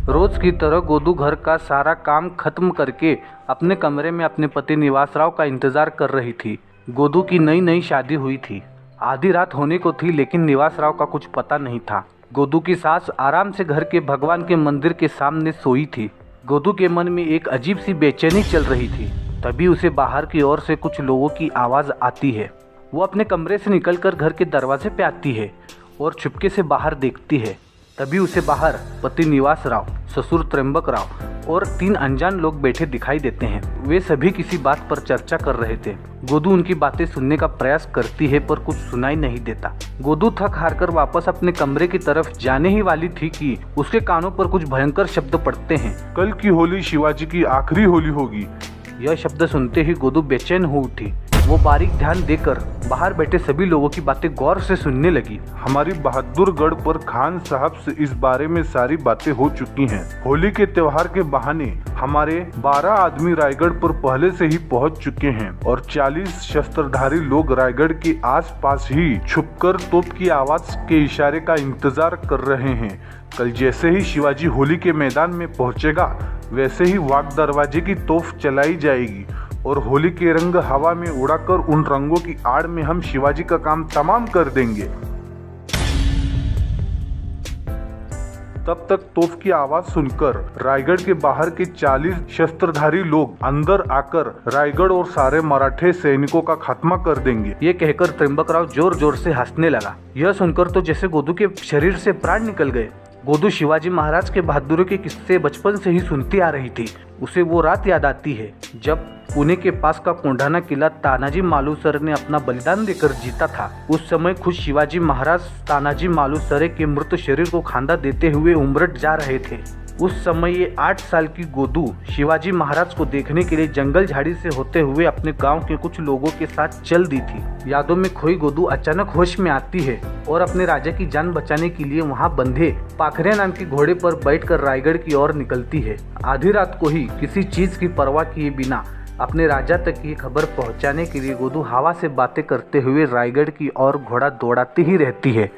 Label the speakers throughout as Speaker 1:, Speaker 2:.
Speaker 1: रोज की तरह गोदू घर का सारा काम खत्म करके अपने कमरे में अपने पति निवासराव का इंतजार कर रही थी। गोदू की नई नई शादी हुई थी। आधी रात होने को थी, लेकिन निवासराव का कुछ पता नहीं था। गोदू की सास आराम से घर के भगवान के मंदिर के सामने सोई थी। गोदू के मन में एक अजीब सी बेचैनी चल रही थी। तभी उसे बाहर की ओर से कुछ लोगों की आवाज़ आती है। वो अपने कमरे से निकलकर घर के दरवाजे पे आती है और चुपके से बाहर देखती है। तभी उसे बाहर पति निवास राव, ससुर त्र्यंबक राव और 3 अनजान लोग बैठे दिखाई देते हैं। वे सभी किसी बात पर चर्चा कर रहे थे। गोदू उनकी बातें सुनने का प्रयास करती है, पर कुछ सुनाई नहीं देता। गोदू थक हार कर वापस अपने कमरे की तरफ जाने ही वाली थी कि उसके कानों पर कुछ भयंकर शब्द पड़ते हैं।
Speaker 2: कल की होली शिवाजी की आखिरी होली होगी।
Speaker 1: यह शब्द सुनते ही गोदू बेचैन हो उठी। वो बारीक ध्यान देकर बाहर बैठे सभी लोगों की बातें गौर से सुनने लगी।
Speaker 2: हमारी बहादुरगढ़ पर खान साहब से इस बारे में सारी बातें हो चुकी हैं। होली के त्योहार के बहाने हमारे 12 आदमी रायगढ़ पर पहले से ही पहुंच चुके हैं और 40 शस्त्रधारी लोग रायगढ़ के आसपास ही छुपकर तोप की आवाज के इशारे का इंतजार कर रहे हैं। कल जैसे ही शिवाजी होली के मैदान में पहुंचेगा, वैसे ही वाघ दरवाजे की तोप चलाई जाएगी और होली के रंग हवा में उड़ाकर उन रंगों की आड़ में हम शिवाजी का काम तमाम कर देंगे। तब तक तोप की आवाज सुनकर रायगढ़ के बाहर के 40 शस्त्रधारी लोग अंदर आकर रायगढ़ और सारे मराठे सैनिकों का खात्मा कर देंगे।
Speaker 1: ये कहकर त्र्यंबक राव जोर जोर से हंसने लगा। यह सुनकर तो जैसे गोदू के शरीर से प्राण निकल गए। गोदू शिवाजी महाराज के बहादुरी के किस्से बचपन से ही सुनती आ रही थी। उसे वो रात याद आती है जब पुणे के पास का कोंढाना किला तानाजी मालुसरे ने अपना बलिदान देकर जीता था। उस समय खुद शिवाजी महाराज तानाजी मालुसरे के मृत शरीर को खांदा देते हुए उमरठ जा रहे थे। उस समय ये 8 साल की गोदू शिवाजी महाराज को देखने के लिए जंगल झाड़ी से होते हुए अपने गांव के कुछ लोगों के साथ चल दी थी। यादों में खोई गोदू अचानक होश में आती है और अपने राजा की जान बचाने के लिए वहां बंधे पाखरे नाम के घोड़े पर बैठकर रायगढ़ की ओर निकलती है। आधी रात को ही किसी चीज की परवाह किए बिना अपने राजा तक ये खबर पहुंचाने के लिए गोदू हवा से बातें करते हुए रायगढ़ की ओर घोड़ा दौड़ाती ही रहती है।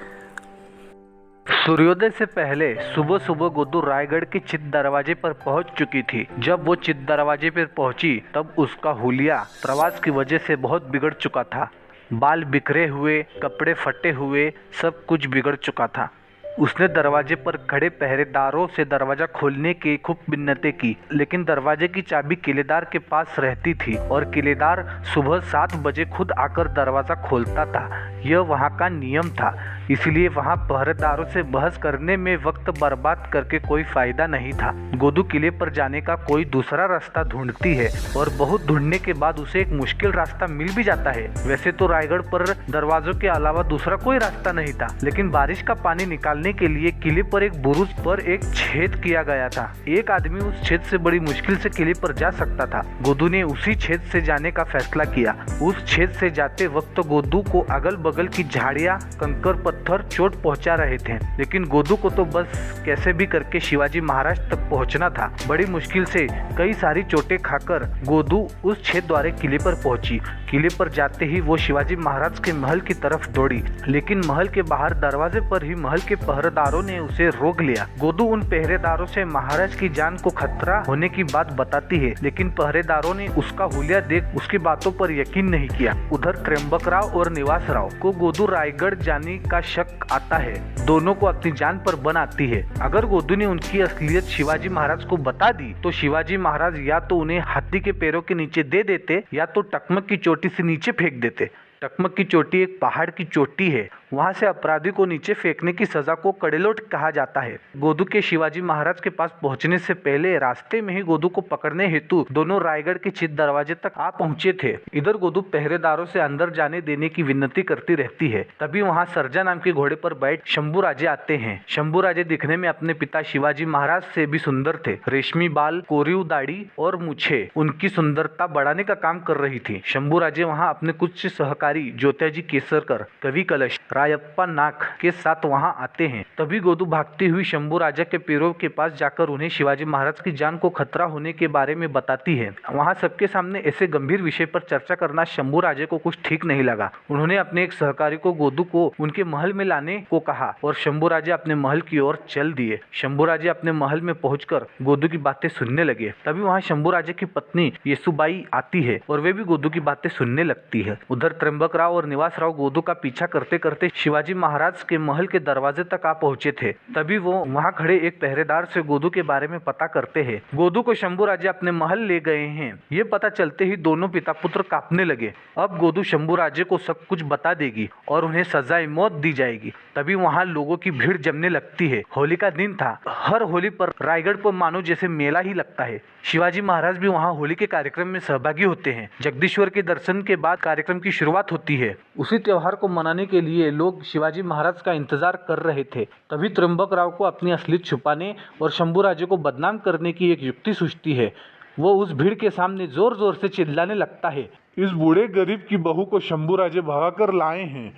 Speaker 1: सूर्योदय से पहले सुबह सुबह गोदू रायगढ़ के चित दरवाजे पर पहुंच चुकी थी। जब वो चित दरवाजे पर पहुंची तब उसका हुलिया प्रवास की वजह से बहुत बिगड़ चुका था। बाल बिखरे हुए, कपड़े फटे हुए, सब कुछ बिगड़ चुका था। उसने दरवाजे पर खड़े पहरेदारों से दरवाजा खोलने की खूब मिन्नतें की, लेकिन दरवाजे की चाबी किलेदार के पास रहती थी और किलेदार सुबह 7 बजे खुद आकर दरवाजा खोलता था। यह वहाँ का नियम था, इसलिए वहाँ पहरेदारों से बहस करने में वक्त बर्बाद करके कोई फायदा नहीं था। गोदू किले पर जाने का कोई दूसरा रास्ता ढूंढती है और बहुत ढूंढने के बाद उसे एक मुश्किल रास्ता मिल भी जाता है। वैसे तो रायगढ़ पर दरवाजों के अलावा दूसरा कोई रास्ता नहीं था, लेकिन बारिश का पानी निकालने के लिए किले पर एक बुरुज पर एक छेद किया गया था। एक आदमी उस छेद से बड़ी मुश्किल से किले पर जा सकता था। गोदू ने उसी छेद से जाने का फैसला किया। उस छेद से जाते वक्त गोदू को अगल बगल की झाड़ियां, कंकर पत्थर चोट पहुंचा रहे थे, लेकिन गोदू को तो बस कैसे भी करके शिवाजी महाराज तक पहुंचना था। बड़ी मुश्किल से कई सारी चोटें खाकर गोदू उस छेद द्वारे किले पर पहुंची। किले पर जाते ही वो शिवाजी महाराज के महल की तरफ दौड़ी, लेकिन महल के बाहर दरवाजे पर ही महल के पहरेदारों ने उसे रोक लिया। गोदू उन पहरेदारों से महाराज की जान को खतरा होने की बात बताती है, लेकिन पहरेदारों ने उसका हुलिया देख उसकी बातों पर यकीन नहीं किया। उधर त्र्यंबक राव और निवास राव को गोदू रायगढ़ जाने का शक आता है। दोनों को अपनी जान पर बन आती है। अगर गोदू ने उनकी असलियत शिवाजी महाराज को बता दी तो शिवाजी महाराज या तो उन्हें हाथी के पैरों के नीचे दे देते या तो टकमक की चोटी से नीचे फेंक देते। टकमक की चोटी एक पहाड़ की चोटी है, वहां से अपराधी को नीचे फेंकने की सजा को कड़ेलोट कहा जाता है। गोदू के शिवाजी महाराज के पास पहुंचने से पहले रास्ते में ही गोदू को पकड़ने हेतु दोनों रायगढ़ के चित दरवाजे तक आ पहुंचे थे। इधर गोदू पहरेदारों से अंदर जाने देने की विनती करती रहती है। तभी वहां सरजा नाम के घोड़े पर बैठ शंभूराजे आते हैं। शंभूराजे दिखने में अपने पिता शिवाजी महाराज से भी सुंदर थे। रेशमी बाल, कोरीव दाढ़ी और मूछें उनकी सुंदरता बढ़ाने का काम कर रही थी। शंभूराजे वहां अपने कुछ सहकारी सहकारी ज्योत्याजी केसरकर, कवि कलश, रायप्पा नाग के साथ वहां आते हैं। तभी गोदू भागती हुई शंभू राजा के पैरों के पास जाकर उन्हें शिवाजी महाराज की जान को खतरा होने के बारे में बताती है। वहां सबके सामने ऐसे गंभीर विषय पर चर्चा करना शंभू राजे को कुछ ठीक नहीं लगा। उन्होंने अपने एक सहकारी को गोदू को उनके महल में लाने को कहा और शंभू राजे अपने महल की ओर चल दिए। शंभू राजे अपने महल में पहुंचकर गोदू की बातें सुनने लगे। तभी वहां शंभू राजे की पत्नी येसुबाई आती है और वे भी गोदू की बातें सुनने लगती है। उधर त्र्यंबक राव और निवास राव गोदू का पीछा करते करते शिवाजी महाराज के महल के दरवाजे तक आ पहुंचे थे। तभी वो वहां खड़े एक पहरेदार से गोदू के बारे में पता करते हैं। गोदू को शंभू राजे अपने महल ले गए हैं। ये पता चलते ही दोनों पिता पुत्र कांपने लगे। अब गोदू शंभू राजे को सब कुछ बता देगी और उन्हें सजाए मौत दी जाएगी। तभी वहां लोगों की भीड़ जमने लगती है। होली का दिन था। हर होली पर रायगढ़ पर मानो जैसे मेला ही लगता है। शिवाजी महाराज भी वहां होली के कार्यक्रम में सहभागी होते हैं। जगदीश्वर के दर्शन के बाद कार्यक्रम की शुरुआत होती है। उसी त्योहार को मनाने के लिए लोग शिवाजी महाराज का इंतजार कर रहे थे। तभी त्र्यंबक राव को अपनी असलियत छुपाने और शंभू राजे को बदनाम करने की एक युक्ति सूझती है। वो उस भीड़ के सामने जोर जोर से चिल्लाने लगता है,
Speaker 2: इस बूढ़े गरीब की बहू को शंभू राजे भगाकर लाए हैं।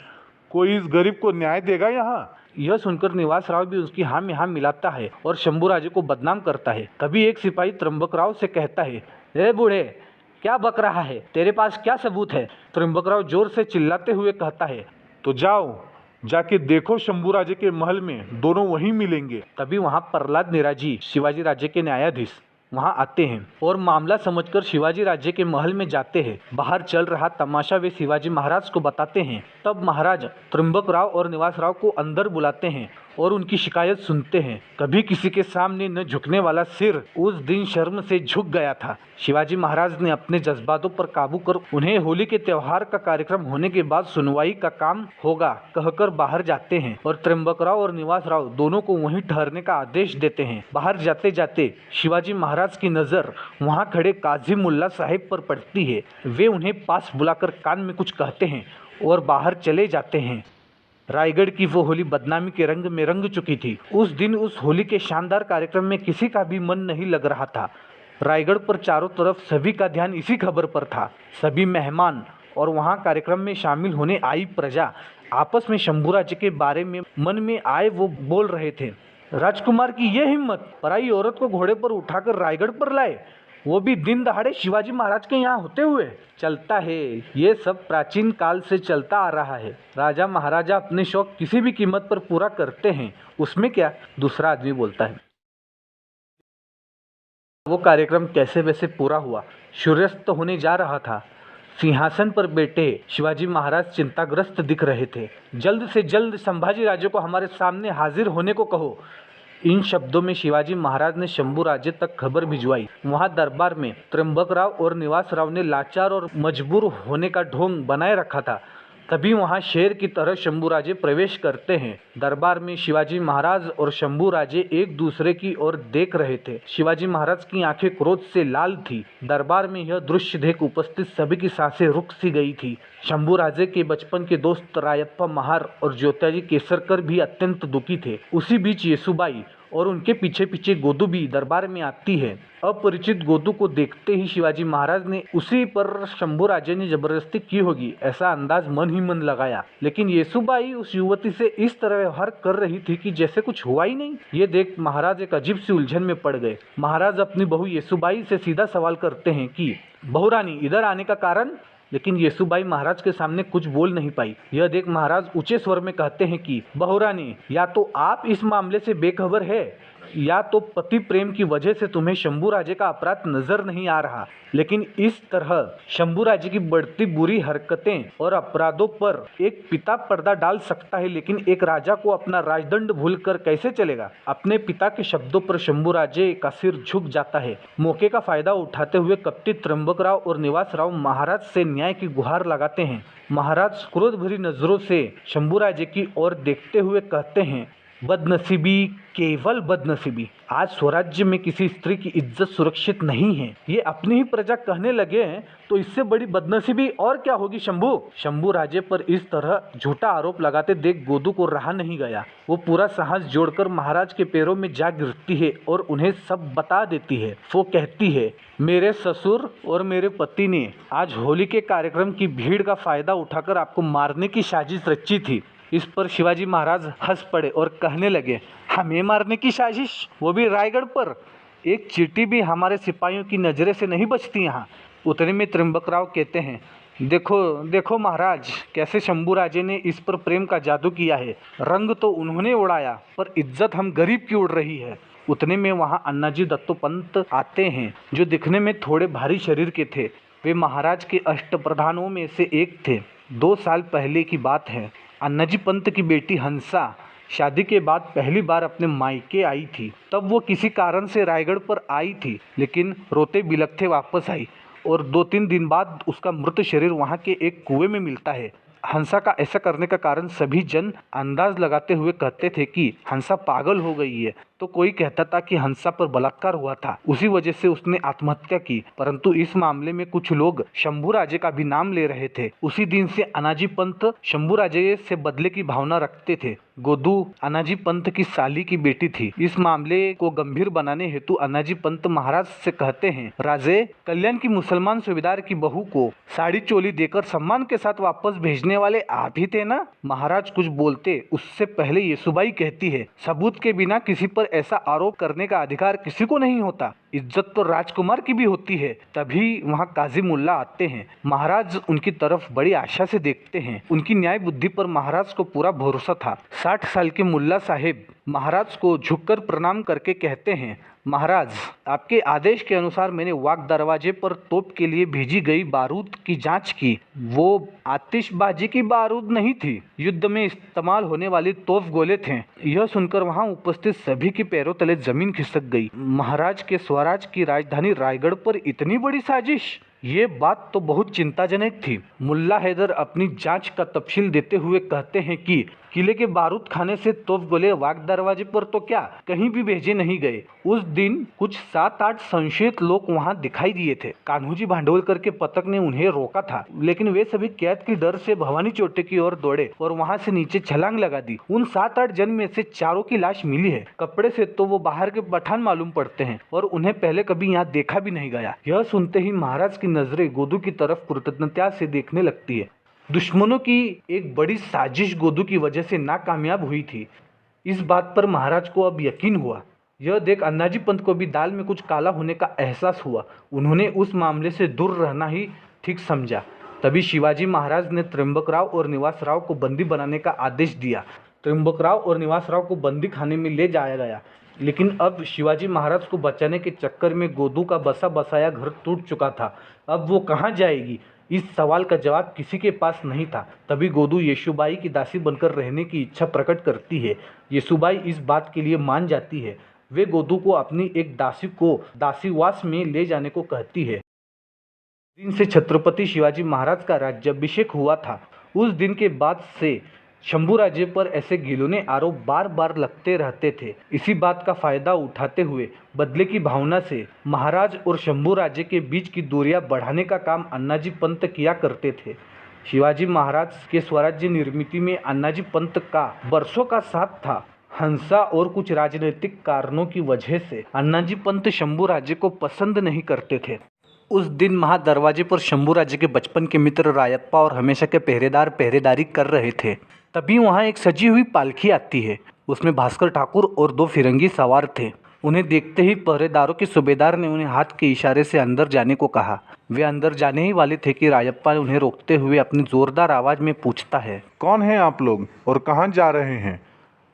Speaker 2: कोई इस गरीब को न्याय देगा यहाँ?
Speaker 1: यह सुनकर निवास राव भी उसकी हाँ में हाँ मिलाता है और शंभू राजे को बदनाम करता है। तभी एक सिपाही त्र्यंबक राव से कहता है, ए बूढ़े, क्या बक रहा है? तेरे पास क्या सबूत है? त्र्यंबक राव जोर से चिल्लाते हुए कहता है,
Speaker 2: तो जाओ, जाके देखो शंभू राजे के महल में दोनों वहीं मिलेंगे।
Speaker 1: तभी वहां प्रहलाद निराजी, शिवाजी राज्य के न्यायाधीश, वहां आते हैं और मामला समझकर शिवाजी राज्य के महल में जाते हैं। बाहर चल रहा तमाशा वे शिवाजी महाराज को बताते हैं। तब महाराज त्र्यंबक राव और निवास राव को अंदर बुलाते हैं और उनकी शिकायत सुनते हैं। कभी किसी के सामने न झुकने वाला सिर उस दिन शर्म से झुक गया था। शिवाजी महाराज ने अपने जज्बातों पर काबू कर उन्हें होली के त्योहार का कार्यक्रम होने के बाद सुनवाई का काम होगा कहकर बाहर जाते हैं और त्र्यंबक राव और निवास राव दोनों को वहीं ठहरने का आदेश देते हैं। बाहर जाते जाते शिवाजी महाराज की नजर वहां खड़े काजी मुल्ला साहिब पर पड़ती है। वे उन्हें पास बुलाकर कान में कुछ कहते हैं और बाहर चले जाते हैं। रायगढ़ की वो होली बदनामी के रंग में रंग चुकी थी। उस दिन उस होली के शानदार कार्यक्रम में किसी का भी मन नहीं लग रहा था। रायगढ़ पर चारों तरफ सभी का ध्यान इसी खबर पर था। सभी मेहमान और वहां कार्यक्रम में शामिल होने आई प्रजा आपस में शंभू राजे के बारे में मन में आए वो बोल रहे थे। राजकुमार की ये हिम्मत, पराई औरत को घोड़े पर उठाकर रायगढ़ पर लाए, वो भी दिन दहाड़े शिवाजी महाराज के यहाँ होते हुए। चलता है, ये सब प्राचीन काल से चलता आ रहा है। राजा महाराजा अपने शौक किसी भी कीमत पर पूरा करते हैं, उसमें क्या? दूसरा आदमी बोलता है। वो कार्यक्रम कैसे वैसे पूरा हुआ। सूर्यास्त होने जा रहा था। सिंहासन पर बैठे शिवाजी महाराज चिंताग्रस्त दिख रहे थे। जल्द से जल्द संभाजी राजे को हमारे सामने हाजिर होने को कहो। इन शब्दों में शिवाजी महाराज ने शंभू राज्य तक खबर भिजवाई। वहां दरबार में त्र्यंबक राव और निवास राव ने लाचार और मजबूर होने का ढोंग बनाए रखा था। तभी वहां शेर की तरह शंभू राजे प्रवेश करते हैं। दरबार में शिवाजी महाराज और शंभू राजे एक दूसरे की ओर देख रहे थे। शिवाजी महाराज की आंखें क्रोध से लाल थी। दरबार में यह दृश्य देख उपस्थित सभी की सांसें रुक सी गई थी। शंभू राजे के बचपन के दोस्त रायप्पा महार और ज्योत्याजी केसरकर भी अत्यंत दुखी थे। उसी बीच येसुबाई और उनके पीछे पीछे गोदू भी दरबार में आती है। अपरिचित गोदू को देखते ही शिवाजी महाराज ने उसी पर शंभू राजे ने जबरदस्ती की होगी ऐसा अंदाज मन ही मन लगाया। लेकिन येसुबाई उस युवती से इस तरह व्यवहार कर रही थी कि जैसे कुछ हुआ ही नहीं। ये देख महाराज एक अजीब सी उलझन में पड़ गए। महाराज अपनी बहू येसुबाई से सीधा सवाल करते हैं कि बहू रानी, इधर आने का कारण? लेकिन येसुबाई महाराज के सामने कुछ बोल नहीं पाई। यह देख महाराज ऊंचे स्वर में कहते हैं कि बहू रानी, या तो आप इस मामले से बेखबर है या तो पति प्रेम की वजह से तुम्हें शंभू राजे का अपराध नजर नहीं आ रहा। लेकिन इस तरह शंभू राजे की बढ़ती बुरी हरकतें और अपराधों पर एक पिता पर्दा डाल सकता है, लेकिन एक राजा को अपना राजदंड भूलकर कैसे चलेगा? अपने पिता के शब्दों पर शंभू राजे का सिर झुक जाता है। मौके का फायदा उठाते हुए कपटी त्र्यंबक राव और निवास राव महाराज से न्याय की गुहार लगाते हैं। महाराज क्रोध भरी नजरों से शंभू राजे की ओर देखते हुए कहते हैं, बदनसीबी, केवल बदनसीबी। आज स्वराज्य में किसी स्त्री की इज्जत सुरक्षित नहीं है, ये अपनी ही प्रजा कहने लगे हैं, तो इससे बड़ी बदनसीबी और क्या होगी शंभू। शंभू राजे पर इस तरह झूठा आरोप लगाते देख गोदू को रहा नहीं गया। वो पूरा साहस जोड़कर महाराज के पैरों में जा गिरती है और उन्हें सब बता देती है। वो कहती है, मेरे ससुर और मेरे पति ने आज होली के कार्यक्रम की भीड़ का फायदा उठाकर आपको मारने की साजिश रची थी। इस पर शिवाजी महाराज हंस पड़े और कहने लगे, हमें मारने की साजिश, वो भी रायगढ़ पर। एक चींटी भी हमारे सिपाहियों की नज़रें से नहीं बचती यहाँ। उतने में त्रिंबकराव कहते हैं, देखो देखो महाराज, कैसे शंभू राजे ने इस पर प्रेम का जादू किया है। रंग तो उन्होंने उड़ाया, पर इज्जत हम गरीब की उड़ रही है। उतने में वहाँ अन्नाजी दत्तोपंत आते हैं, जो दिखने में थोड़े भारी शरीर के थे। वे महाराज के अष्टप्रधानों में से एक थे। 2 साल पहले की बात है। अन्नाजी पंत की बेटी हंसा शादी के बाद पहली बार अपने मायके आई थी। तब वो किसी कारण से रायगढ़ पर आई थी, लेकिन रोते बिलखते वापस आई और 2-3 दिन बाद उसका मृत शरीर वहाँ के एक कुएं में मिलता है। हंसा का ऐसा करने का कारण सभी जन अंदाज लगाते हुए कहते थे कि हंसा पागल हो गई है, तो कोई कहता था कि हंसा पर बलात्कार हुआ था, उसी वजह से उसने आत्महत्या की। परंतु इस मामले में कुछ लोग शंभू राजे का भी नाम ले रहे थे। उसी दिन से अनाजी पंत शंभू राजे से बदले की भावना रखते थे। गोदू अनाजी पंत की साली की बेटी थी। इस मामले को गंभीर बनाने हेतु अनाजी पंत महाराज से कहते हैं, राजे, कल्याण की मुसलमान सूबेदार की बहू को साड़ी चोली देकर सम्मान के साथ वापस भेजने वाले आप ही थे ना। महाराज कुछ बोलते उससे पहले येसुबाई कहती है, सबूत के बिना किसी पर ऐसा आरोप करने का अधिकार किसी को नहीं होता। इज्जत तो राजकुमार की भी होती है। तभी वहाँ काजी मुल्ला आते हैं। महाराज उनकी तरफ बड़ी आशा से देखते हैं। उनकी न्याय बुद्धि पर महाराज को पूरा भरोसा था। 60 साल के मुल्ला साहेब महाराज को झुककर प्रणाम करके कहते हैं, महाराज, आपके आदेश के अनुसार मैंने वाग दरवाजे पर तोप के लिए भेजी गई बारूद की जांच की। वो आतिशबाजी की बारूद नहीं थी, युद्ध में इस्तेमाल होने वाली तोप गोले थे। यह सुनकर वहां उपस्थित सभी के पैरों तले जमीन खिसक गई। महाराज के स्वराज की राजधानी रायगढ़ पर इतनी बड़ी साजिश, ये बात तो बहुत चिंताजनक थी। मुल्ला हैदर अपनी जांच का तफसील देते हुए कहते हैं कि किले के बारूद खाने से तोप गोले वाग दरवाजे पर तो क्या कहीं भी भेजे नहीं गए। उस दिन कुछ 7-8 संशयित लोग वहां दिखाई दिए थे। कान्हूजी भांडवलकर के पतक ने उन्हें रोका था, लेकिन वे सभी कैद की डर से भवानी चोटे की ओर दौड़े और वहां से नीचे छलांग लगा दी। उन 7-8 जन में से 4 की लाश मिली है। कपड़े से तो वो बाहर के पठान मालूम पड़ते हैं और उन्हें पहले कभी यहाँ देखा भी नहीं गया। यह सुनते ही महाराज की नजरें गोदू की तरफ कृतज्ञता से देखने लगती है। दुश्मनों की एक बड़ी साजिश गोदू की वजह से नाकामयाब हुई थी, इस बात पर महाराज को अब यकीन हुआ। यह देख अन्नाजी पंत को भी दाल में कुछ काला होने का एहसास हुआ। उन्होंने उस मामले से दूर रहना ही ठीक समझा। तभी शिवाजी महाराज ने त्रिंबकराव और निवासराव को बंदी बनाने का आदेश दिया। त्रिंबकराव और निवासराव को बंदी खाने में ले जाया गया, लेकिन अब शिवाजी महाराज को बचाने के चक्कर में गोदू का बसा बसाया घर टूट चुका था। अब वो कहाँ जाएगी, इस सवाल का जवाब किसी के पास नहीं था। तभी गोदू येसुबाई की दासी बनकर रहने की इच्छा प्रकट करती है। येसुबाई इस बात के लिए मान जाती है। वे गोदू को अपनी एक दासी को दासीवास में ले जाने को कहती है। दिन से छत्रपति शिवाजी महाराज का राज्याभिषेक हुआ था। उस दिन के बाद से शंभू राजे पर ऐसे घिनौने आरोप बार बार लगते रहते थे। इसी बात का फायदा उठाते हुए बदले की भावना से महाराज और शंभू राजे के बीच की दूरियां बढ़ाने का काम अन्नाजी पंत किया करते थे। शिवाजी महाराज के स्वराज्य निर्मिति में अन्नाजी पंत का बरसों का साथ था। हंसा और कुछ राजनीतिक कारणों की वजह से अन्नाजी पंत शंभू राजे को पसंद नहीं करते थे। उस दिन महादरवाजे पर शंभू राजे के बचपन के मित्र रायप्पा और हमेशा के पहरेदार पहरेदारी कर रहे थे। तभी वहाँ एक सजी हुई पालकी आती है। उसमें भास्कर ठाकुर और 2 फिरंगी सवार थे। उन्हें देखते ही पहरेदारों के सूबेदार ने उन्हें हाथ के इशारे से अंदर जाने को कहा। वे अंदर जाने ही वाले थे कि रायप्पा उन्हें रोकते हुए अपनी जोरदार आवाज में पूछता है,
Speaker 2: कौन हैं आप लोग और कहाँ जा रहे हैं?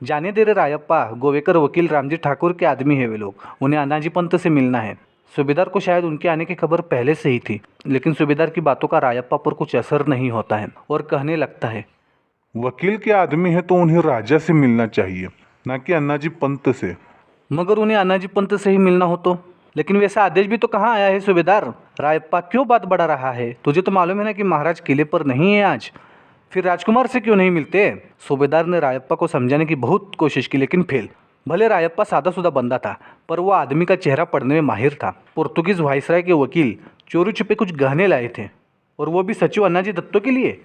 Speaker 1: जाने दे रे रायप्पा, गोवेकर वकील रामजी ठाकुर के आदमी है वे लोग। उन्हें अन्नाजी पंत से मिलना है। सूबेदार को शायद उनके आने की खबर पहले से ही थी, लेकिन सूबेदार की बातों का रायप्पा पर कुछ असर नहीं होता है और कहने लगता है,
Speaker 2: वकील के आदमी है तो उन्हें राजा से मिलना चाहिए, ना कि अन्नाजी पंत से।
Speaker 1: मगर उन्हें अन्नाजी पंत से ही मिलना हो तो? लेकिन वैसा आदेश भी तो कहाँ आया है सूबेदार? रायप्पा क्यों बात बढ़ा रहा है? तुझे तो मालूम है ना कि महाराज किले पर नहीं है आज। फिर राजकुमार से क्यों नहीं मिलते? सूबेदार ने रायप्पा को समझाने की बहुत कोशिश की, लेकिन फेल। भले रायप्पा सादा सुदा बंदा था, पर वो आदमी का चेहरा पढ़ने में माहिर था। पुर्तगीज वायसराय के वकील चोरी छुपे कुछ गहने लाए थे, और वो भी सचिव अन्नाजी दत्तो के लिए।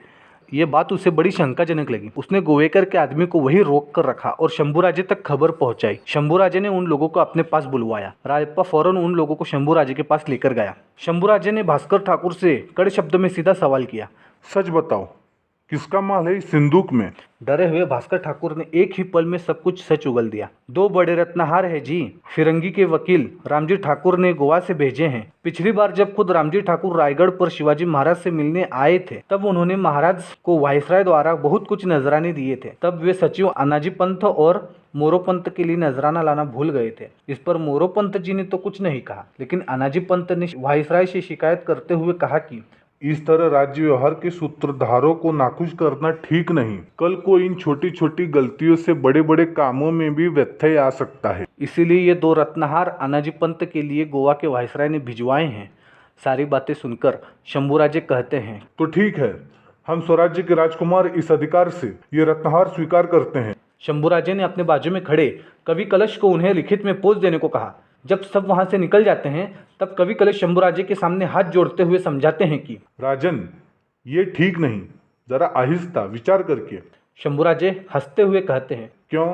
Speaker 1: ये बात उसे बड़ी शंकाजनक लगी। उसने गोवेकर के आदमी को वहीं रोक कर रखा और शंभूराजे तक खबर पहुंचाई। शंभूराजे ने उन लोगों को अपने पास बुलवाया। रायप्पा फौरन उन लोगों को शंभूराजे के पास लेकर गया। शंभूराजे ने भास्कर ठाकुर से कड़े शब्दों में सीधा सवाल किया,
Speaker 2: सच बताओ, किसका माल है इस सिंदूक में?
Speaker 1: डरे हुए भास्कर ठाकुर ने एक ही पल में सब कुछ सच उगल दिया। 2 बड़े रत्नहार है जी, फिरंगी के वकील रामजी ठाकुर ने गोवा से भेजे हैं। पिछली बार जब खुद रामजी ठाकुर रायगढ़ पर शिवाजी महाराज से मिलने आए थे, तब उन्होंने महाराज को वायसराय द्वारा बहुत कुछ नजराने दिए थे। तब वे सचिव अनाजी पंत और मोरोपंत के लिए नजराना लाना भूल गए थे। इस पर मोरोपंत जी ने तो कुछ नहीं कहा, लेकिन अनाजी पंत ने वायसराय से शिकायत करते हुए कहा कि
Speaker 2: इस तरह राज्य व्यवहार के सूत्रधारों को नाखुश करना ठीक नहीं। कल को इन छोटी छोटी गलतियों से बड़े बड़े कामों में भी व्यत्यय आ सकता है।
Speaker 1: इसीलिए ये 2 रत्नहार अनाजी पंत के लिए गोवा के वायसराय ने भिजवाए हैं। सारी बातें सुनकर शंभूराजे कहते हैं,
Speaker 2: तो ठीक है, हम स्वराज्य के राजकुमार इस अधिकार से ये रत्नहार स्वीकार करते हैं।
Speaker 1: शंभूराजे ने अपने बाजू में खड़े कवि कलश को उन्हें लिखित में पोस्ट देने को कहा। जब सब वहां से निकल जाते हैं, तब कवि कलश शंभूराजे के सामने हाथ जोड़ते हुए समझाते हैं कि
Speaker 2: राजन, ये ठीक नहीं, जरा आहिस्ता विचार करके।
Speaker 1: शंभूराजे हंसते हुए कहते हैं,
Speaker 2: क्यों?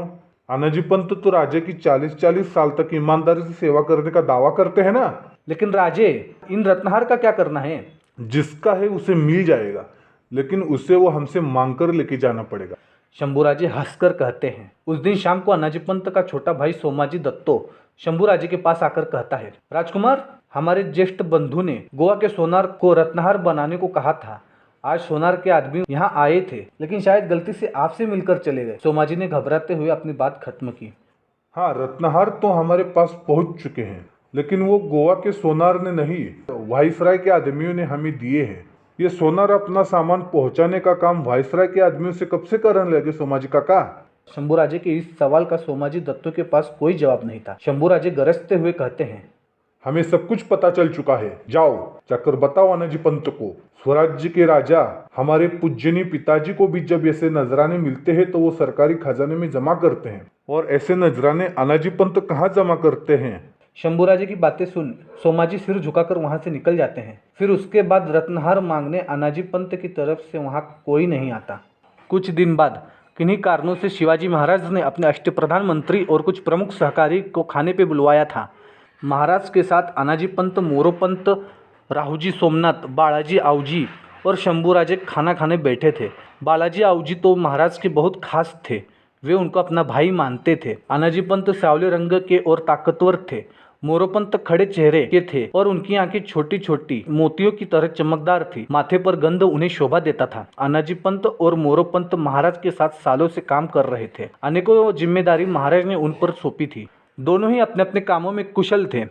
Speaker 2: अनाजी पंत तो राजे की 40-40 साल तक ईमानदारी से सेवा करने का दावा करते हैं ना।
Speaker 1: लेकिन राजे, इन रत्नहार का क्या करना है?
Speaker 2: जिसका है उसे मिल जाएगा, लेकिन उसे वो हमसे मांग कर लेके जाना पड़ेगा।
Speaker 1: शंभूराजे हंसकर कहते हैं। उस दिन शाम को अनाजी पंत का छोटा भाई सोमाजी दत्तो शंभूराजे के पास आकर कहता है, राजकुमार, हमारे ज्येष्ठ बंधु ने गोवा के सोनार को रत्नहार बनाने को कहा था। आज सोनार के आदमी यहाँ आए थे, लेकिन शायद गलती से आपसे मिलकर चले गए। सोमाजी ने घबराते हुए अपनी बात खत्म की।
Speaker 2: हाँ, रत्नहार तो हमारे पास पहुंच चुके हैं, लेकिन वो गोवा के सोनार ने नहीं, वायसराय के आदमियों ने हमें दिए हैं। ये सोनार अपना सामान पहुंचाने का काम वायसराय के आदमियों से कब से करने लगे सोमाजी काका?
Speaker 1: शंभूराजे के इस सवाल का सोमाजी दत्तो के पास कोई जवाब नहीं था। शंभूराजे गरजते हुए कहते हैं,
Speaker 2: हमें सब कुछ पता चल चुका है। जाओ, जाकर बताओ अनाजी पंत को। स्वराज्य के राजा हमारे पूज्यनीय पिताजी को भी जब ऐसे नजराने मिलते हैं तो वो सरकारी खजाने में जमा करते हैं, और ऐसे नजराने अनाजी पंत कहाँ जमा करते हैं?
Speaker 1: शंभूराजे की बातें सुन सोमाजी सिर झुकाकर वहां से निकल जाते हैं। फिर उसके बाद रत्नहार मांगने अनाजी पंत की तरफ से वहां कोई नहीं आता। कुछ दिन बाद किन्हीं कारणों से शिवाजी महाराज ने अपने अष्टप्रधान मंत्री और कुछ प्रमुख सहकारी को खाने पे बुलवाया था। महाराज के साथ अनाजी पंत, मोरोपंत, राहुजी सोमनाथ, बालाजी आवजी और शंभूराजे खाना खाने बैठे थे। बालाजी आवजी तो महाराज के बहुत खास थे, वे उनको अपना भाई मानते थे। अनाजी पंत सांवले रंग के और ताकतवर थे। मोरोपंत खड़े चेहरे के थे और उनकी आंखें छोटी छोटी मोतियों की तरह चमकदार थी। माथे पर गंध उन्हें शोभा देता था। अनाजी पंत और मोरोपंत महाराज के साथ सालों से काम कर रहे थे। अनेकों जिम्मेदारी महाराज ने उन पर सौंपी थी। दोनों ही अपने अपने कामों में कुशल थे,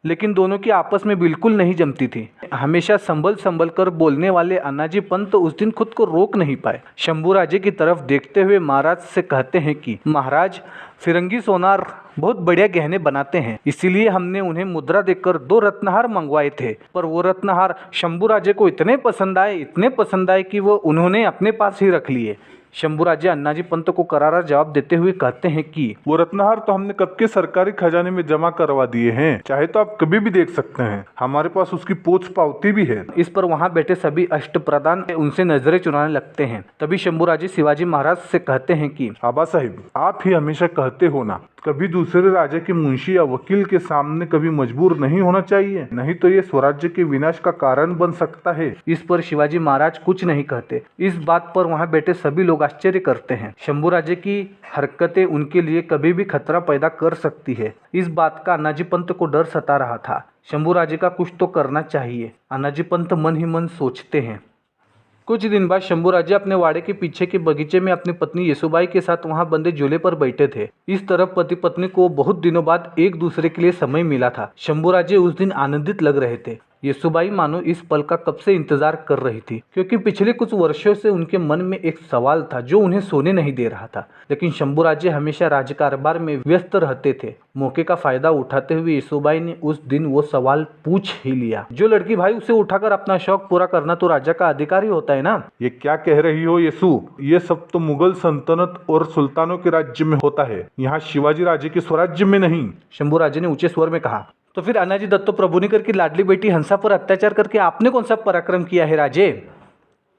Speaker 1: लेकिन दोनों की आपस में बिल्कुल नहीं जमती थी। हमेशा संभल संभल कर बोलने वाले अनाजी पंत उस दिन खुद को रोक नहीं पाए। शंभूराजे की तरफ देखते हुए महाराज से कहते हैं कि महाराज, फिरंगी सोनार बहुत बढ़िया गहने बनाते हैं, इसीलिए हमने उन्हें मुद्रा देकर 2 रत्नहार मंगवाए थे। पर वो रत्नहार शंभूराजे को इतने पसंद आए कि वो उन्होंने अपने पास ही रख लिए। शंभूराजे अन्नाजी पंत को करारा जवाब देते हुए कहते हैं कि
Speaker 2: वो रत्नहार तो हमने कब के सरकारी खजाने में जमा करवा दिए हैं, चाहे तो आप कभी भी देख सकते हैं। हमारे पास उसकी पोछ पावती भी है।
Speaker 1: इस पर वहां बैठे सभी अष्टप्रधान उनसे नजरें चुराने लगते हैं। तभी शंभूराजे शिवाजी महाराज से कहते हैं कि
Speaker 2: आबा साहिब, आप ही हमेशा कहते हो ना, कभी दूसरे राजा के मुंशी या वकील के सामने कभी मजबूर नहीं होना चाहिए, नहीं तो ये स्वराज्य के विनाश का कारण बन सकता है।
Speaker 1: इस पर शिवाजी महाराज कुछ नहीं कहते। इस बात पर वहां बैठे सभी लोग आश्चर्य करते हैं। शंभूराजे की हरकतें उनके लिए कभी भी खतरा पैदा कर सकती है। इस बात का अनाजी पंत को डर सता रहा था। शंभूराजे का कुछ तो करना चाहिए, अनाजी पंत मन ही मन सोचते हैं। कुछ दिन बाद शंभूराजे अपने वाड़े के पीछे के बगीचे में अपनी पत्नी येसुबाई के साथ वहां बंधे झूले पर बैठे थे। इस तरफ पति पत्नी को बहुत दिनों बाद एक दूसरे के लिए समय मिला था। शंभूराजे उस दिन आनंदित लग रहे थे। येसुबाई मानो इस पल का कब से इंतजार कर रही थी, क्योंकि पिछले कुछ वर्षों से उनके मन में एक सवाल था जो उन्हें सोने नहीं दे रहा था। लेकिन शंभुराजे हमेशा राजकारोबार में व्यस्त रहते थे। मौके का फायदा उठाते हुए येसुबाई ने उस दिन वो सवाल पूछ ही लिया। जो लड़की भाई, उसे उठाकर अपना शौक पूरा करना तो राजा का अधिकार ही होता है ना।
Speaker 2: ये क्या कह रही हो येसु? ये सब तो मुगल सल्तनत और सुल्तानों के राज्य में होता है, यहाँ शिवाजी राजे के स्वराज्य में नहीं।
Speaker 1: शंभुराजे ने ऊंचे स्वर में कहा। तो फिर अनाजी दत्तो प्रभुनिकर की लाडली बेटी हंसा पर अत्याचार करके आपने कौन सा पराक्रम किया है राजे?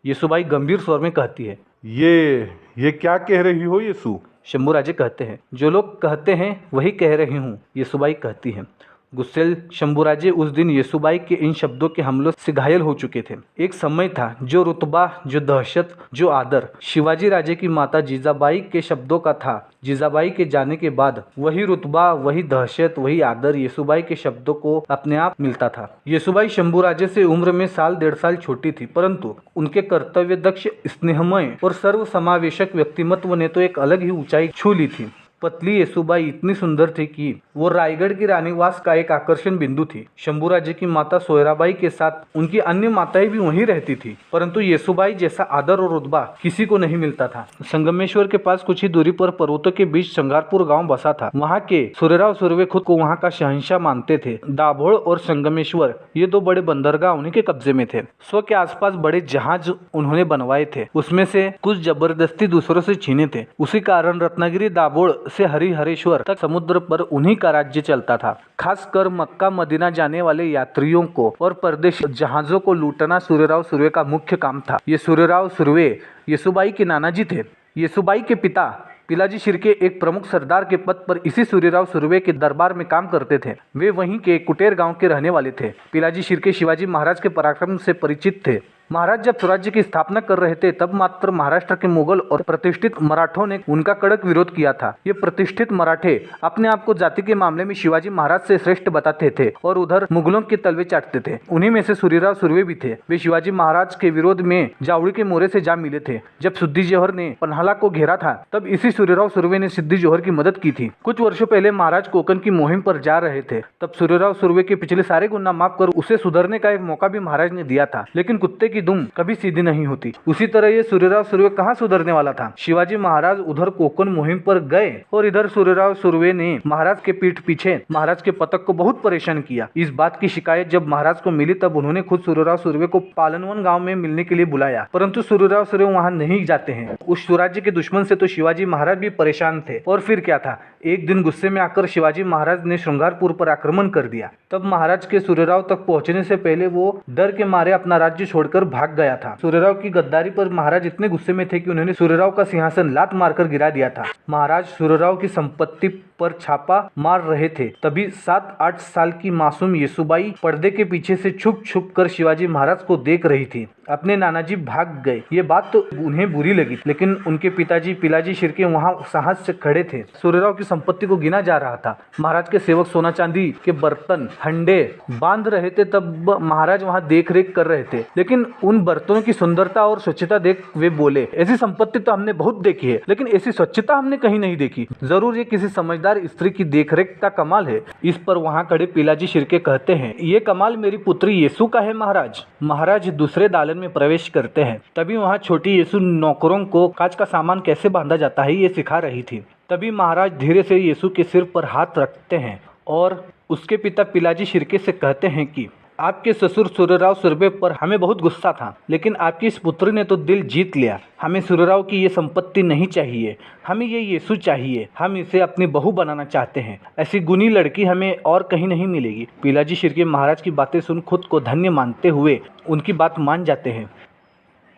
Speaker 1: येसुबाई गंभीर स्वर में कहती है।
Speaker 2: ये क्या कह रही हो येसु?
Speaker 1: शंभुराजे कहते हैं। जो लोग कहते हैं वही कह रही हूँ, येसुबाई कहती है। गुस्सेल शंभुराजे उस दिन येसुबाई के इन शब्दों के हमलों से घायल हो चुके थे। एक समय था, जो रुतबा, जो दहशत, जो आदर शिवाजी राजे की माता जीजाबाई के शब्दों का था, जीजाबाई के जाने के बाद वही रुतबा, वही दहशत, वही आदर येसुबाई के शब्दों को अपने आप मिलता था। येसुबाई शंभुराजे से उम्र में साल 1.5 साल छोटी थी, परंतु उनके कर्तव्य दक्ष, स्नेहमय और सर्वसमावेशक व्यक्तिमत्व ने तो एक अलग ही ऊंचाई छू ली थी। पतली येसुबाई इतनी सुंदर थी कि वो रायगढ़ की रानीवास का एक आकर्षण बिंदु थी। शंभुराजे की माता सोयराबाई के साथ उनकी अन्य माताएं भी वहीं रहती थी, परंतु येसुबाई जैसा आदर और रुतबा किसी को नहीं मिलता था। संगमेश्वर के पास कुछ ही दूरी पर पर्वतों के बीच श्रृंगारपुर गांव बसा था। वहाँ के सूर्यराव सुर्वे खुद को वहाँ का शहंशाह मानते थे। दाभोळ और संगमेश्वर, ये 2 बड़े बंदरगाह उन्हीं के कब्जे में थे। सो के आसपास बड़े जहाज उन्होंने बनवाए थे, उसमें से कुछ जबरदस्ती दूसरों से छीने थे। उसी कारण रत्नागिरी, दाभोळ से हरिहरेश्वर तक समुद्र पर उन्हीं का राज्य चलता था। खासकर मक्का मदीना जाने वाले यात्रियों को और परदेशी जहाजों को लूटना सूर्यराव सुर्वे का मुख्य काम था। ये सूर्यराव सुर्वे येसुबाई के नानाजी थे। येसुबाई के पिता पिलाजी शिर्के एक प्रमुख सरदार के पद पर इसी सूर्यराव सुर्वे के दरबार में काम करते थे। वे वहीं के कुटेर गांव के रहने वाले थे। पिलाजी शिर्के शिवाजी महाराज के पराक्रम से परिचित थे। महाराज जब स्वराज्य की स्थापना कर रहे थे, तब मात्र महाराष्ट्र के मुगल और प्रतिष्ठित मराठों ने उनका कड़क विरोध किया था। ये प्रतिष्ठित मराठे अपने आप को जाति के मामले में शिवाजी महाराज से श्रेष्ठ बताते थे और उधर मुगलों के तलवे चाटते थे। उन्हीं में से सूर्यराव सुर्वे भी थे। वे शिवाजी महाराज के विरोध में जावड़ी के मोरे से जा मिले थे। जब सिद्दी जोहर ने पन्हाला को घेरा था, तब इसी सूर्यराव सुर्वे ने सिद्दी जोहर की मदद की थी। कुछ वर्षों पहले महाराज कोकण की मुहिम पर जा रहे थे, तब सूर्यराव सुर्वे के पिछले सारे गुनाह माफ कर उसे सुधरने का एक मौका भी महाराज ने दिया था। लेकिन कुत्ते की दुम कभी सीधी नहीं होती। उसी तरह ये सूर्यराव सुर्वे कहाँ सुधरने वाला था। शिवाजी महाराज उधर कोकण मुहिम पर गए और इधर सूर्यराव सुर्वे ने महाराज के पीठ पीछे महाराज के पतक को बहुत परेशान किया। इस बात की शिकायत जब महाराज को मिली, तब उन्होंने खुद सूर्यराव सुर्वे को पालनवन गांव में मिलने के लिए बुलाया, परंतु सूर्यराव सुर्वे वहां नहीं जाते हैं। उस स्वराज्य के दुश्मन से तो शिवाजी महाराज भी परेशान थे। और फिर क्या था, एक दिन गुस्से में आकर शिवाजी महाराज ने श्रृंगारपुर पर आक्रमण कर दिया। तब महाराज के सूर्यराव तक पहुंचने से पहले वो डर के मारे अपना राज्य छोड़कर भाग गया था। सूर्यराव की गद्दारी पर महाराज इतने गुस्से में थे कि उन्होंने सूर्यराव का सिंहासन लात मारकर गिरा दिया था। महाराज सूर्यराव की संपत्ति पर छापा मार रहे थे, तभी 7-8 साल की मासूम येसुबाई पर्दे के पीछे से छुप छुप कर शिवाजी महाराज को देख रही थी। अपने नानाजी भाग गए, ये बात तो उन्हें बुरी लगी, लेकिन उनके पिताजी पिलाजी शिर्के वहां साहस से खड़े थे। सूर्यराव की संपत्ति को गिना जा रहा था। महाराज के सेवक सोना चांदी के बर्तन हंडे बांध रहे थे, तब महाराज वहां देख रेख कर रहे थे। लेकिन उन बर्तनों की सुंदरता और स्वच्छता देख वे बोले, ऐसी संपत्ति तो हमने बहुत देखी है, लेकिन ऐसी स्वच्छता हमने कहीं नहीं देखी। जरूर ये किसी समझदार स्त्री की देखरेख का कमाल है। इस पर वहां खड़े पिलाजी शिर्के कहते हैं, ये कमाल मेरी पुत्री येसु का है महाराज। महाराज दूसरे दालन में प्रवेश करते हैं। तभी वहां छोटी येसु नौकरों को कांच का सामान कैसे बांधा जाता है ये सिखा रही थी। तभी महाराज धीरे से येसु के सिर पर हाथ रखते हैं और उसके पिता पिलाजी शिर्के से कहते हैं कि आपके ससुर सूर्यराव सुर्वे पर हमें बहुत गुस्सा था, लेकिन आपकी इस पुत्री ने तो दिल जीत लिया। हमें सूर्यराव की ये संपत्ति नहीं चाहिए, हमें ये येसु चाहिए। हम इसे अपनी बहू बनाना चाहते हैं। ऐसी गुणी लड़की हमें और कहीं नहीं मिलेगी। पिलाजी शिर्के महाराज की बातें सुन खुद को धन्य मानते हुए उनकी बात मान जाते हैं।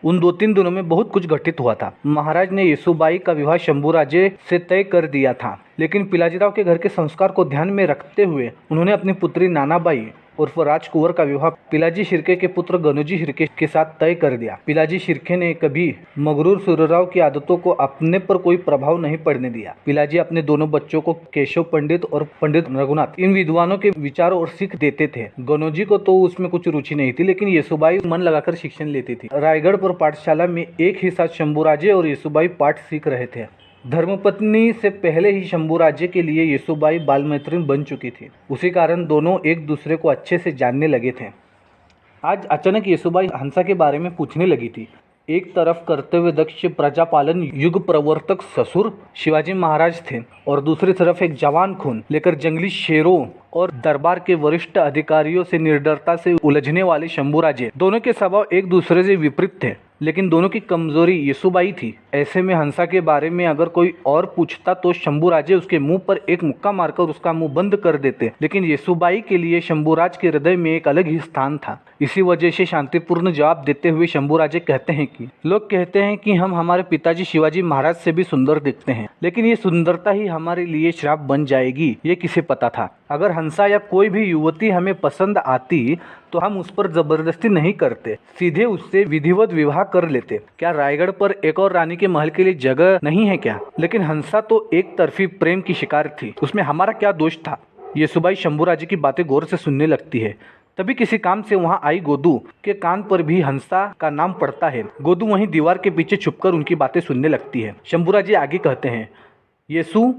Speaker 1: उन 2-3 दिनों में बहुत कुछ घटित हुआ था। महाराज ने येसुबाई का विवाह शंभुराजे से तय कर दिया था, लेकिन पिलाजीराव के घर के संस्कार को ध्यान में रखते हुए उन्होंने अपनी पुत्री नानाबाई उर्फ राजकुंवर का विवाह पिलाजी शिर्के के पुत्र गनोजी शिर्के के साथ तय कर दिया। पिलाजी शिर्के ने कभी मगरूर सूर्यराव की आदतों को अपने पर कोई प्रभाव नहीं पड़ने दिया। पिलाजी अपने दोनों बच्चों को केशव पंडित और पंडित रघुनाथ इन विद्वानों के विचारों और सीख देते थे। गनोजी को तो उसमें कुछ रुचि नहीं थी, लेकिन येसुबाई मन लगाकर शिक्षण लेती थी। रायगढ़ पर पाठशाला में एक ही साथ शंभुराजे और येसुबाई पाठ सीख रहे थे। धर्मपत्नी से पहले ही शंभुराजे के लिए येसुबाई बालमैत्रिन बन चुकी थी। उसी कारण दोनों एक दूसरे को अच्छे से जानने लगे थे। आज अचानक येसुबाई हंसा के बारे में पूछने लगी थी। एक तरफ कर्तव्य दक्ष प्रजापालन युग प्रवर्तक ससुर शिवाजी महाराज थे और दूसरी तरफ एक जवान खून लेकर जंगली शेरों और दरबार के वरिष्ठ अधिकारियों से निर्डरता से उलझने वाले शंभूराजे। दोनों के स्वभाव एक दूसरे से विपरीत थे, लेकिन दोनों की कमजोरी येसुबाई थी। ऐसे में हंसा के बारे में अगर कोई और पूछता तो शंभूराजे उसके मुंह पर एक मुक्का मारकर उसका मुंह बंद कर देते, लेकिन येसुबाई के लिए शंभूराज के हृदय में एक अलग ही स्थान था। इसी वजह से शांतिपूर्ण जवाब देते हुए शंभूराजे कहते हैं कि लोग कहते हैं कि हम हमारे पिताजी शिवाजी महाराज से भी सुंदर दिखते हैं, लेकिन ये सुंदरता ही हमारे लिए श्राप बन जाएगी, ये किसे पता था। अगर हंसा या कोई भी युवती हमें पसंद आती तो हम उस पर जबरदस्ती नहीं करते, सीधे उससे विधिवत विवाह कर लेते। क्या रायगढ़ पर एक और रानी के महल के लिए जगह नहीं है क्या? लेकिन हंसा तो एक तरफी प्रेम की शिकार थी, उसमें हमारा क्या दोष था? येसुबाई शंभूराजे की बातें गौर से सुनने लगती है। तभी किसी काम से वहां आई गोदू के कान पर भी हंसा का नाम पड़ता है। गोदू वहीं दीवार के पीछे छुपकर उनकी बातें सुनने लगती है। शंभूराजे आगे कहते हैं, येसु,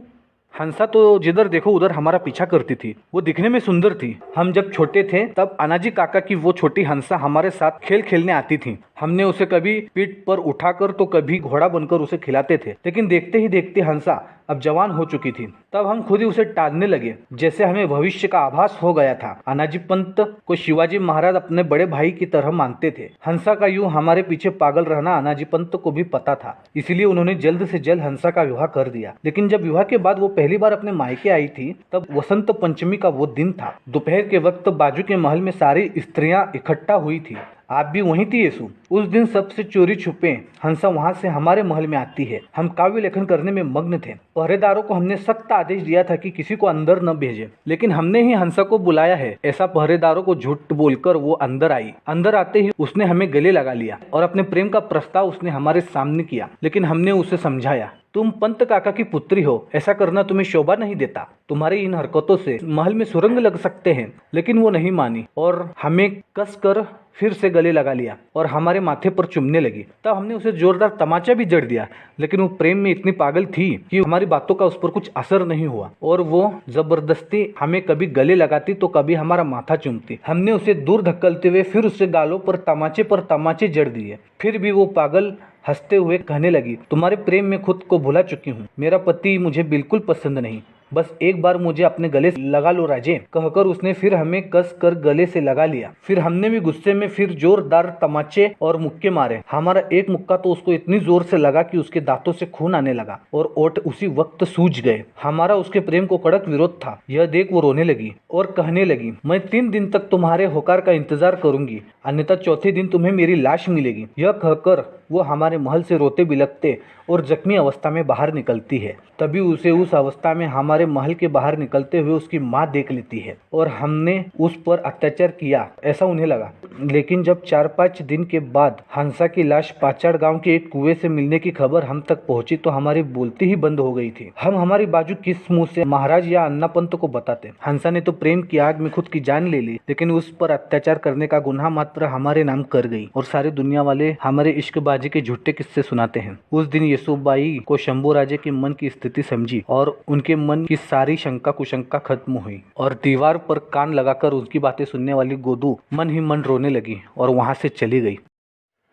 Speaker 1: हंसा तो जिधर देखो उधर हमारा पीछा करती थी। वो दिखने में सुंदर थी। हम जब छोटे थे तब अनाजी काका की वो छोटी हंसा हमारे साथ खेल खेलने आती थी। हमने उसे कभी पीठ पर उठाकर तो कभी घोड़ा बनकर उसे खिलाते थे, लेकिन देखते ही देखते हंसा अब जवान हो चुकी थी। तब हम खुद ही उसे टालने लगे, जैसे हमें भविष्य का आभास हो गया था। अनाजी पंत को शिवाजी महाराज अपने बड़े भाई की तरह मानते थे। हंसा का यूं हमारे पीछे पागल रहना अनाजी पंत को भी पता था, इसलिए उन्होंने जल्द से जल्द हंसा का विवाह कर दिया। लेकिन जब विवाह के बाद वो पहली बार अपने मायके आई थी तब वसंत पंचमी का वो दिन था। दोपहर के वक्त बाजू के महल में सारी स्त्रियां इकट्ठा हुई थी। आप भी वहीं थी येसु। उस दिन सबसे चोरी छुपे हंसा वहां से हमारे महल में आती है। हम काव्य लेखन करने में मग्न थे। पहरेदारों को हमने सख्त आदेश दिया था कि किसी को अंदर न भेजे, लेकिन हमने ही हंसा को बुलाया है, ऐसा पहरेदारों को झूठ बोलकर वो अंदर आई। अंदर आते ही उसने हमें गले लगा लिया और अपने प्रेम का प्रस्ताव उसने हमारे सामने किया, लेकिन हमने उसे समझाया, तुम पंत काका की पुत्री हो, ऐसा करना तुम्हें शोभा नहीं देता। तुम्हारी इन हरकतों से महल में सुरंग लग सकते हैं। लेकिन वो नहीं मानी और हमें कसकर फिर से गले लगा लिया और हमारे माथे पर चुमने लगी। तब हमने उसे जोरदार तमाचा भी जड़ दिया, लेकिन वो प्रेम में इतनी पागल थी कि हमारी बातों का उस पर कुछ असर नहीं हुआ और वो जबरदस्ती हमें कभी गले लगाती तो कभी हमारा माथा चूमती। हमने उसे दूर धक्कलते हुए फिर उससे गालों पर तमाचे जड़ दिए। फिर भी वो पागल हंसते हुए कहने लगी, तुम्हारे प्रेम में खुद को भुला चुकी हूँ। मेरा पति मुझे बिल्कुल पसंद नहीं, बस एक बार मुझे अपने गले से लगा लो राजे। कहकर उसने फिर हमें कस कर गले से लगा लिया। फिर हमने भी गुस्से में फिर जोरदार तमाचे और मुक्के मारे। हमारा एक मुक्का तो उसको इतनी जोर से लगा कि उसके दांतों से खून आने लगा और ओठ उसी वक्त सूज गए। हमारा उसके प्रेम को कड़क विरोध था। यह देख वो रोने लगी और कहने लगी, मैं 3 दिन तक तुम्हारे होकार का इंतजार करूंगी, अन्यथा चौथे दिन तुम्हें मेरी लाश मिलेगी। यह कहकर वो हमारे महल से रोते बिलखते और जख्मी अवस्था में बाहर निकलती है। तभी उसे उस अवस्था में हमारे महल के बाहर निकलते हुए उसकी माँ देख लेती है और हमने उस पर अत्याचार किया ऐसा उन्हें लगा। लेकिन जब 4-5 दिन के बाद हंसा की लाश पाचाड़ गांव के एक कुएं से मिलने की खबर हम तक पहुंची तो हमारी बोलती ही बंद हो गई थी। हम हमारी बाजू किस मुंह से महाराज या अन्ना पंत को बताते। हंसा ने तो प्रेम की आग में खुद की जान ले ली, लेकिन उस पर अत्याचार करने का गुनाह मात्र हमारे नाम कर गई और सारी दुनिया वाले हमारे इश्कबाजी के झूठे किस्से सुनाते हैं। उस दिन येसुबाई को शंभूराजे के मन की स्थिति समझी और उनके मन की सारी शंका कुशंका खत्म हुई और दीवार पर कान लगाकर उसकी बातें सुनने वाली गोदू मन ही मन रोने लगी और वहां से चली गई।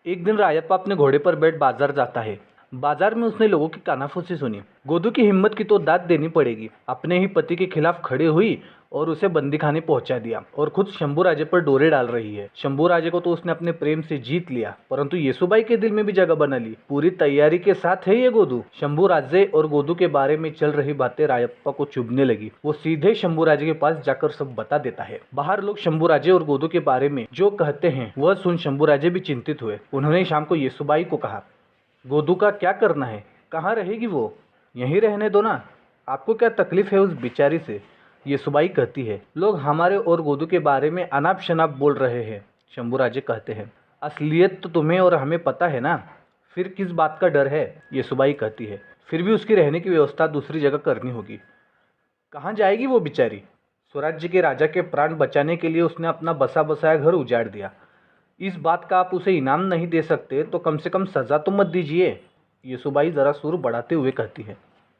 Speaker 1: एक दिन रायप्पा अपने घोड़े पर बैठ बाजार जाता है। बाजार में उसने लोगों की कानाफूसी सुनी। गोदू की हिम्मत की तो दाद देनी पड़ेगी। अपने ही पति के खिलाफ खड़े हुई और उसे बंदीखाने पहुंचा दिया और खुद शंभूराजे पर डोरे डाल रही है। शंभूराजे को तो उसने अपने प्रेम से जीत लिया, परंतु येसुबाई के दिल में भी जगह बना ली। पूरी तैयारी के साथ है ये गोदू। शंभूराजे और गोदू के बारे में चल रही बातें रायप्पा को चुभने लगी। वो सीधे शंभूराजे के पास जाकर सब बता देता है। बाहर लोग शंभूराजे और गोदू के बारे में जो कहते हैं वह सुन शंभूराजे भी चिंतित हुए। उन्होंने शाम को येसुबाई को कहा, गोदू का क्या करना है, कहाँ रहेगी वो, यहीं रहने दो ना, आपको क्या तकलीफ है उस बेचारी से। येसुबाई कहती है, लोग हमारे और गोदू के बारे में अनाप शनाप बोल रहे हैं। शंभूराजे कहते हैं, असलियत तो तुम्हें और हमें पता है ना, फिर किस बात का डर है। येसुबाई कहती है, फिर भी उसकी रहने की व्यवस्था दूसरी जगह करनी होगी। कहाँ जाएगी वो बेचारी, स्वराज्य के राजा के प्राण बचाने के लिए उसने अपना बसा बसाया घर उजाड़ दिया। इस बात का आप उसे इनाम नहीं दे सकते तो कम से कम सजा तो मत दीजिए। येसुबाई जरा सुर बढ़ाते हुए कहती है।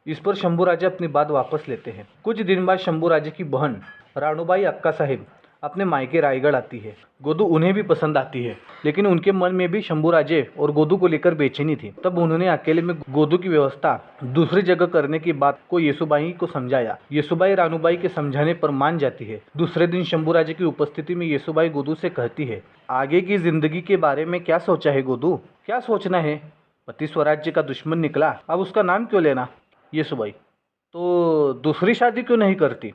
Speaker 1: इस पर शंभूराजे अपनी बात वापस लेते हैं। कुछ दिन बाद शंभूराजे की बहन राणूबाई अक्का साहिब अपने मायके रायगढ़ आती है। गोदू उन्हें भी पसंद आती है, लेकिन उनके मन में भी शंभूराजे और गोदू को लेकर बेचैनी थी। तब उन्होंने अकेले में गोदू की व्यवस्था दूसरी जगह करने की बात को येसुबाई को समझाया। येसुबाई रानूबाई के समझाने पर मान जाती है। दूसरे दिन शंभूराजे की उपस्थिति में येसुबाई गोदू से कहती है, आगे की जिंदगी के बारे में क्या सोचा है गोदू? क्या सोचना है? पति स्वराज्य का दुश्मन निकला, अब उसका नाम क्यों लेना? येसुबाई, तो दूसरी शादी क्यों नहीं करती?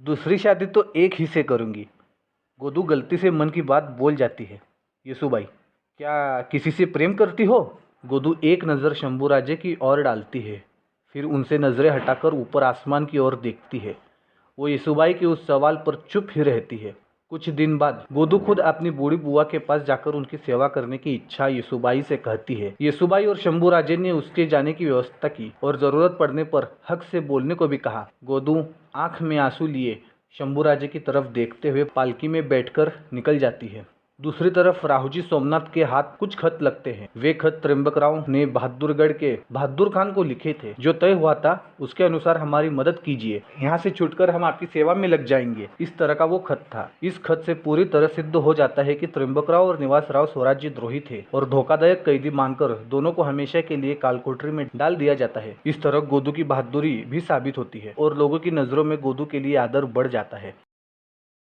Speaker 1: दूसरी शादी तो एक ही से करूंगी। गोदू गलती से मन की बात बोल जाती है। येसुबाई, क्या किसी से प्रेम करती हो? गोदू एक नज़र शंभूराजे की ओर डालती है, फिर उनसे नज़रें हटाकर ऊपर आसमान की ओर देखती है। वो येसुबाई के उस सवाल पर चुप ही रहती है। कुछ दिन बाद गोदू खुद अपनी बूढ़ी बुआ के पास जाकर उनकी सेवा करने की इच्छा येसुबाई से कहती है। येसुबाई और शंभूराजे ने उसके जाने की व्यवस्था की और जरूरत पड़ने पर हक से बोलने को भी कहा। गोदू आंख में आंसू लिए शंभूराजे की तरफ देखते हुए पालकी में बैठकर निकल जाती है। दूसरी तरफ राहुजी सोमनाथ के हाथ कुछ खत लगते हैं। वे खत त्र्यंबकराव ने बहादुरगढ़ के बहादुर खान को लिखे थे। जो तय हुआ था उसके अनुसार हमारी मदद कीजिए, यहाँ से छूटकर हम आपकी सेवा में लग जाएंगे, इस तरह का वो खत था। इस खत से पूरी तरह सिद्ध हो जाता है कि त्र्यंबकराव और निवासराव स्वराज्य द्रोही थे और धोखादायक कैदी मानकर दोनों को हमेशा के लिए कालकोठरी में डाल दिया जाता है। इस तरह गोदू की बहादुरी भी साबित होती है और लोगों की नजरों में गोदू के लिए आदर बढ़ जाता है।